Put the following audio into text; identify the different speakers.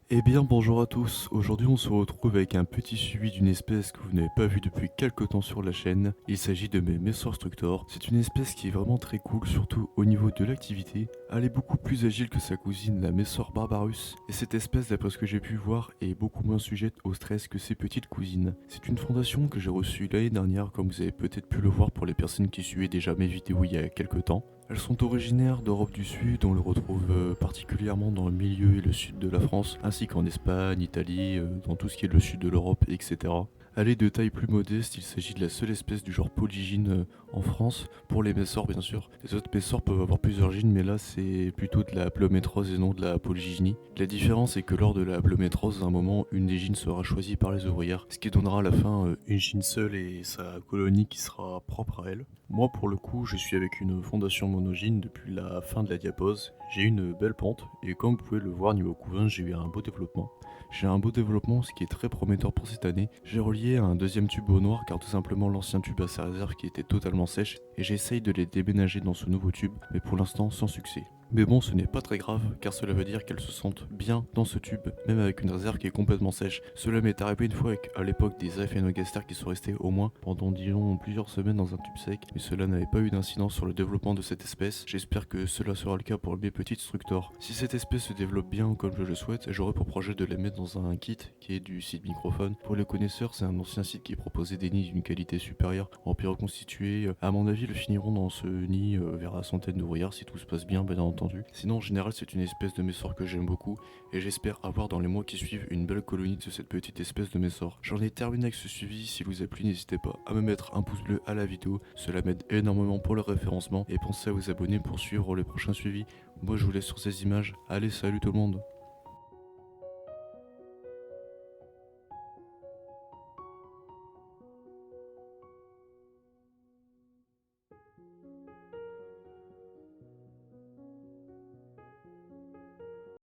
Speaker 1: Eh bien bonjour à tous, aujourd'hui on se retrouve avec un petit suivi d'une espèce que vous n'avez pas vue depuis quelques temps sur la chaîne. Il s'agit de mes Messor Structor. C'est une espèce qui est vraiment très cool, surtout au niveau de l'activité. Elle est beaucoup plus agile que sa cousine la Messor Barbarus. Et cette espèce, d'après ce que j'ai pu voir, est beaucoup moins sujette au stress que ses petites cousines. C'est une fondation que j'ai reçue l'année dernière, comme vous avez peut-être pu le voir pour les personnes qui suivaient déjà mes vidéos il y a quelques temps. Elles sont originaires d'Europe du Sud, on le retrouve particulièrement dans le milieu et le sud de la France, ainsi qu'en Espagne, Italie, dans tout ce qui est le sud de l'Europe, etc. Elle est de taille plus modeste, il s'agit de la seule espèce du genre polygyne en France, pour les messors bien sûr. Les autres messors peuvent avoir plusieurs gynes, mais là c'est plutôt de la plométrose et non de la polygynie. La différence est que lors de la plométrose, à un moment, une des gynes sera choisie par les ouvrières, ce qui donnera à la fin une gyne seule et sa colonie qui sera propre à elle. Moi pour le coup, je suis avec une fondation monogyne depuis la fin de la diapose. J'ai une belle pente et comme vous pouvez le voir niveau couvain, j'ai eu un beau développement. J'ai un beau développement, ce qui est très prometteur pour cette année. J'ai relié un deuxième tube au noir car tout simplement l'ancien tube a sa réserve qui était totalement sèche et j'essaye de les déménager dans ce nouveau tube, mais pour l'instant sans succès. Mais bon, ce n'est pas très grave car cela veut dire qu'elles se sentent bien dans ce tube, même avec une réserve qui est complètement sèche. Cela m'est arrivé une fois avec à l'époque des aphaenogaster qui sont restés au moins pendant disons plusieurs semaines dans un tube sec, mais cela n'avait pas eu d'incidence sur le développement de cette espèce. J'espère que cela sera le cas pour mes petites structors. Si cette espèce se développe bien comme je le souhaite, j'aurai pour projet de la mettre dans un kit qui est du site microphone. Pour les connaisseurs, c'est un ancien site qui proposait des nids d'une qualité supérieure en puis reconstitués. À mon avis, ils finiront dans ce nid vers la centaine d'ouvrières si tout se passe bien entendu. Sinon, en général, c'est une espèce de messor que j'aime beaucoup et j'espère avoir dans les mois qui suivent une belle colonie de cette petite espèce de messor. J'en ai terminé avec ce suivi. Si vous a plu, n'hésitez pas à me mettre un pouce bleu à la vidéo. Cela m'aide énormément pour le référencement et pensez à vous abonner pour suivre les prochains suivis. Moi, je vous laisse sur ces images. Allez, salut tout le monde!